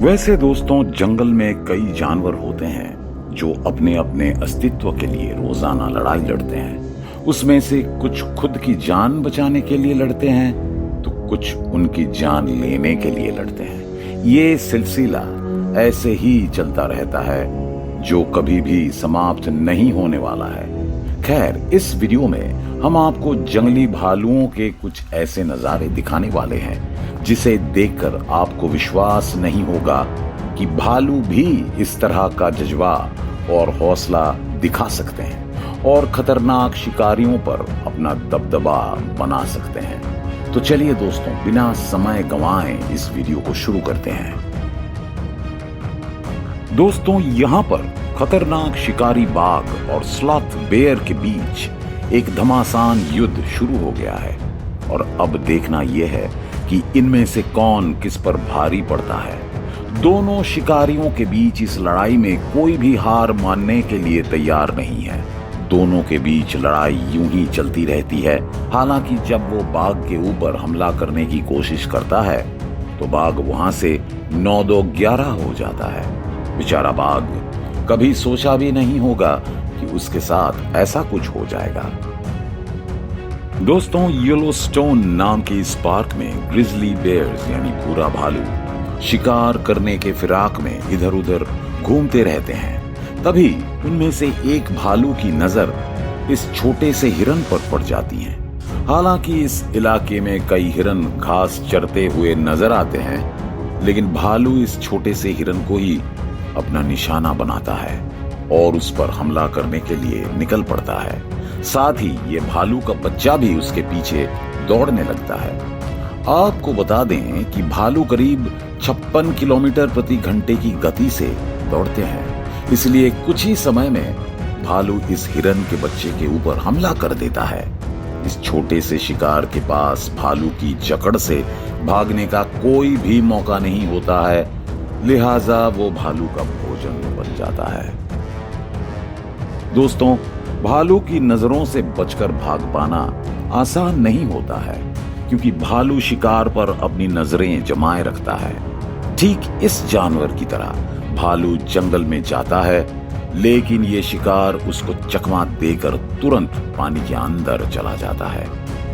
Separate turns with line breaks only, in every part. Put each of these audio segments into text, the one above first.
वैसे दोस्तों, जंगल में कई जानवर होते हैं जो अपने अपने अस्तित्व के लिए रोजाना लड़ाई लड़ते हैं। उसमें से कुछ खुद की जान बचाने के लिए लड़ते हैं तो कुछ उनकी जान लेने के लिए लड़ते हैं। ये सिलसिला ऐसे ही चलता रहता है जो कभी भी समाप्त नहीं होने वाला है। खैर, इस वीडियो में हम आपको जंगली भालुओं के कुछ ऐसे नजारे दिखाने वाले हैं जिसे देखकर आपको विश्वास नहीं होगा कि भालू भी इस तरह का जज्बा और हौसला दिखा सकते हैं और खतरनाक शिकारियों पर अपना दबदबा बना सकते हैं। तो चलिए दोस्तों, बिना समय गंवाए इस वीडियो को शुरू करते हैं। दोस्तों, यहाँ पर खतरनाक शिकारी बाघ और स्लॉथ बेयर के बीच एक घमासान युद्ध शुरू हो गया है और अब देखना यह है कि इनमें से कौन किस पर भारी पड़ता है। दोनों शिकारियों के बीच इस लड़ाई में कोई भी हार मानने के लिए तैयार नहीं है। दोनों के बीच लड़ाई यूं ही चलती रहती है। हालांकि जब वो बाघ के ऊपर हमला करने की कोशिश करता है तो बाघ वहां से 9-2-11 हो जाता है। बेचारा बाघ कभी सोचा भी नहीं होगा कि उसके साथ ऐसा कुछ हो जाएगा। दोस्तों, येलोस्टोन नाम के इस पार्क में ग्रिजली बेयर्स यानी भूरा भालू शिकार करने के फिराक में इधर उधर घूमते रहते हैं। तभी उनमें से एक भालू की नजर इस छोटे से हिरन पर पड़ जाती है। हालांकि इस इलाके में कई हिरन घास चरते हुए नजर आते हैं, लेकिन भालू इस छोटे से हिरन को ही अपना निशाना बनाता है और उस पर हमला करने के लिए निकल पड़ता है। साथ ही ये भालू का बच्चा भी उसके पीछे दौड़ने लगता है। आपको बता दें कि भालू करीब 56 किलोमीटर प्रति घंटे की गति से दौड़ते हैं, इसलिए कुछ ही समय में भालू इस हिरन के बच्चे के ऊपर हमला कर देता है। इस छोटे से शिकार के पास भालू की जकड़ से भागने का कोई भी मौका नहीं होता है, लिहाजा वो भालू का भोजन बन जाता है। दोस्तों, भालू की नजरों से बचकर भाग पाना आसान नहीं होता है, क्योंकि भालू शिकार पर अपनी नजरें जमाए रखता है। ठीक इस जानवर की तरह भालू जंगल में जाता है, लेकिन ये शिकार उसको चकमा देकर तुरंत पानी के अंदर चला जाता है।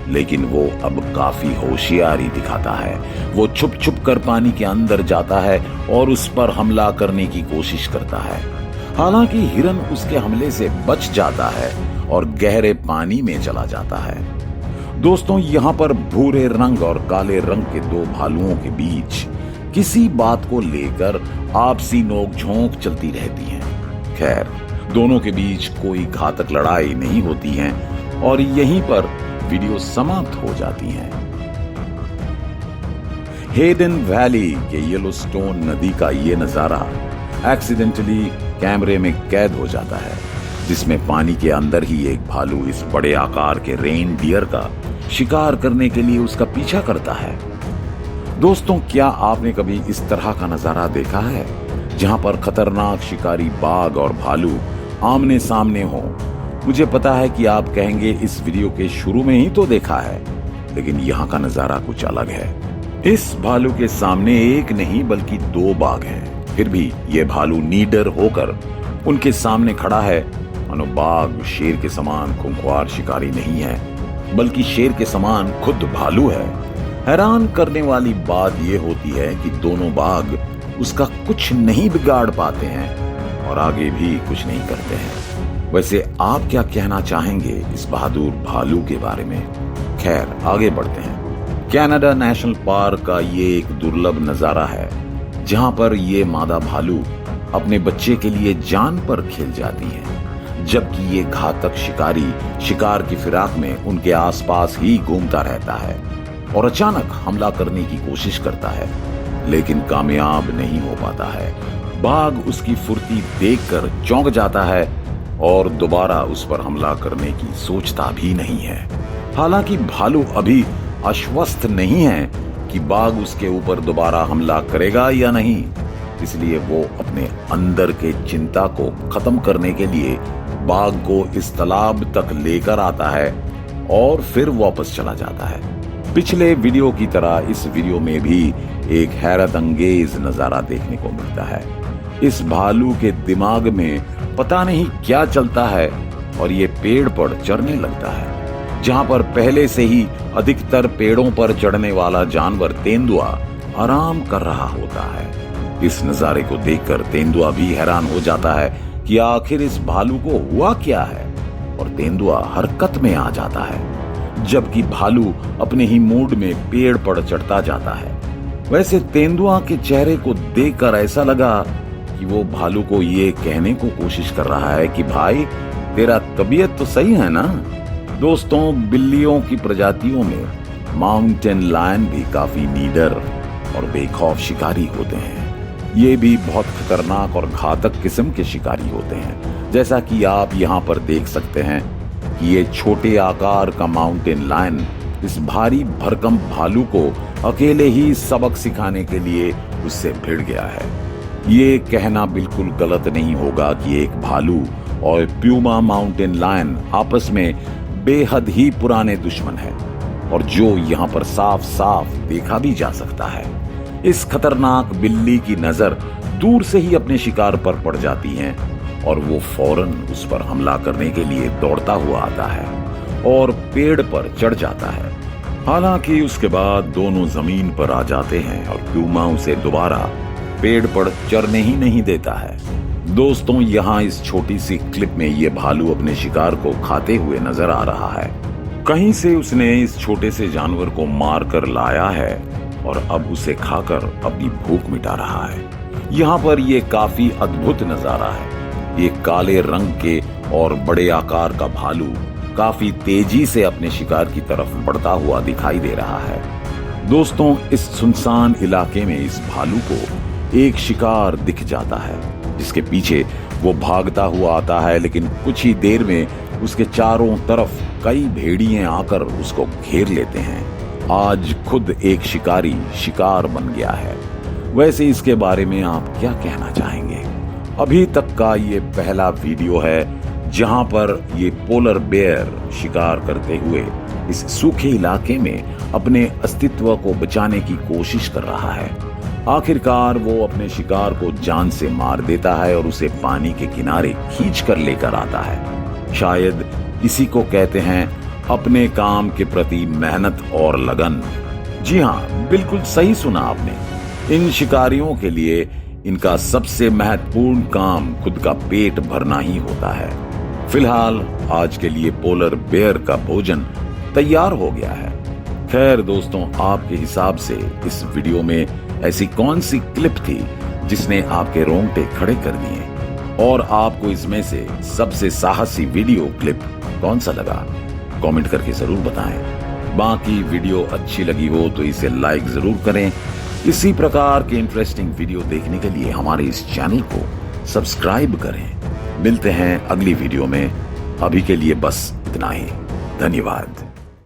लेकिन वो अब काफी होशियारी दिखाता है। वो छुप छुप कर पानी के अंदर जाता है और उस पर हमला करने की कोशिश करता है। हालांकि हिरन उसके हमले से बच जाता है और गहरे पानी में चला जाता है। दोस्तों, यहाँ पर भूरे रंग और काले रंग के दो भालुओं के बीच किसी बात को लेकर आपसी नोकझोंक चलती रहती है। खैर, दोनों के बीच कोई घातक लड़ाई नहीं होती है और यहीं पर वीडियो समाप्त हो जाती है। हेडन वैली के येलोस्टोन नदी का ये नजारा एक्सीडेंटली कैमरे में कैद हो जाता है, जिसमें पानी के अंदर ही एक भालू इस बड़े आकार के रेन डियर का शिकार करने के लिए उसका पीछा करता है। दोस्तों, क्या आपने कभी इस तरह का नजारा देखा है जहां पर खतरनाक शिकारी बाघ और भालू आमने सामने हो? मुझे पता है कि आप कहेंगे इस वीडियो के शुरू में ही तो देखा है, लेकिन यहाँ का नजारा कुछ अलग है। इस भालू के सामने एक नहीं बल्कि 2 बाघ हैं। फिर भी ये भालू नीडर होकर उनके सामने खड़ा है, मानो बाघ शेर के समान खूंखार शिकारी नहीं है, बल्कि शेर के समान खुद भालू है। हैरान करने वाली बात यह होती है कि दोनों बाघ उसका कुछ नहीं बिगाड़ पाते हैं और आगे भी कुछ नहीं करते हैं। वैसे आप क्या कहना चाहेंगे इस बहादुर भालू के बारे में? खैर, आगे बढ़ते हैं। कनाडा नेशनल पार्क का ये एक दुर्लभ नजारा है जहां पर ये मादा भालू अपने बच्चे के लिए जान पर खेल जाती है, जबकि ये घातक शिकारी शिकार की फिराक में उनके आसपास ही घूमता रहता है और अचानक हमला करने की कोशिश करता है, लेकिन कामयाब नहीं हो पाता है। बाघ उसकी फुर्ती देखकर चौंक जाता है और दोबारा उस पर हमला करने की सोचता भी नहीं है। हालांकि भालू अभी आश्वस्त नहीं है कि बाघ उसके ऊपर दोबारा हमला करेगा या नहीं, इसलिए वो अपने अंदर के चिंता को खत्म करने के लिए बाघ को इस तालाब तक लेकर आता है और फिर वापस चला जाता है। पिछले वीडियो की तरह इस वीडियो में भी एक हैरत अंगेज नजारा देखने को मिलता है। इस भालू के दिमाग में पता नहीं क्या चलता है और ये पेड़ पर चढ़ने लगता है, जहां पर पहले से ही अधिकतर पेड़ों पर चढ़ने वाला जानवर तेंदुआ आराम कर रहा होता है। इस नजारे को देखकर तेंदुआ भी हैरान हो जाता है कि आखिर इस भालू को हुआ क्या है, और तेंदुआ हरकत में आ जाता है, जबकि भालू अपने ही मूड में पेड़ पर चढ़ता जाता है। वैसे तेंदुआ के चेहरे को देखकर ऐसा लगा कि वो भालू को ये कहने को कोशिश कर रहा है कि भाई तेरा तबीयत तो सही है ना। दोस्तों, बिल्लियों की प्रजातियों में माउंटेन लायन भी काफी नीडर और बेखौफ शिकारी होते हैं। ये भी बहुत खतरनाक और घातक किस्म के शिकारी होते हैं। जैसा कि आप यहाँ पर देख सकते हैं कि ये छोटे आकार का माउंटेन लायन इस भारी भरकम भालू को अकेले ही सबक सिखाने के लिए उससे भिड़ गया है। ये कहना बिल्कुल गलत नहीं होगा कि एक भालू और प्यूमा माउंटेन लायन आपस में बेहद ही पुराने दुश्मन हैं, और जो यहाँ पर साफ साफ देखा भी जा सकता है। इस खतरनाक बिल्ली की नजर दूर से ही अपने शिकार पर पड़ जाती है और वो फौरन उस पर हमला करने के लिए दौड़ता हुआ आता है और पेड़ पर चढ़ जाता है। हालांकि उसके बाद दोनों जमीन पर आ जाते हैं और प्यूमा उसे दोबारा पेड़ पर चढ़ने ही नहीं देता है। दोस्तों, यहाँ इस छोटी सी क्लिप में ये भालू अपने शिकार को खाते हुए नजर आ रहा है। कहीं से उसने इस छोटे से जानवर को मार कर लाया है और अब उसे खाकर अपनी भूख मिटा रहा है। यहाँ पर ये काफी अद्भुत नजारा है। ये काले रंग के और बड़े आकार का भालू काफी तेजी से अपने शिकार की तरफ बढ़ता हुआ दिखाई दे रहा है। दोस्तों, इस सुनसान इलाके में इस भालू को एक शिकार दिख जाता है, जिसके पीछे वो भागता हुआ आता है, लेकिन कुछ ही देर में उसके चारों तरफ कई भेड़िए आकर उसको घेर लेते हैं। आज खुद एक शिकारी शिकार बन गया है। वैसे इसके बारे में आप क्या कहना चाहेंगे? अभी तक का ये पहला वीडियो है जहां पर ये पोलर बेयर शिकार करते हुए इस सूखे इलाके में अपने अस्तित्व को बचाने की कोशिश कर रहा है। आखिरकार वो अपने शिकार को जान से मार देता है और उसे पानी के किनारे खींच कर लेकर आता है। शायद इसी को कहते हैं अपने काम के प्रति मेहनत और लगन। जी हाँ, बिल्कुल सही सुना आपने। इन शिकारियों के लिए इनका सबसे महत्वपूर्ण काम खुद का पेट भरना ही होता है। फिलहाल आज के लिए पोलर बेयर का भोजन तैयार हो गया है। खैर दोस्तों, आपके हिसाब से इस वीडियो में ऐसी कौन सी क्लिप थी जिसने आपके रोंगटे खड़े कर दिए, और आपको इसमें से सबसे साहसी वीडियो क्लिप कौन सा लगा? कमेंट करके जरूर बताएं। बाकी वीडियो अच्छी लगी हो तो इसे लाइक जरूर करें। इसी प्रकार के इंटरेस्टिंग वीडियो देखने के लिए हमारे इस चैनल को सब्सक्राइब करें। मिलते हैं अगली वीडियो में। अभी के लिए बस इतना ही। धन्यवाद।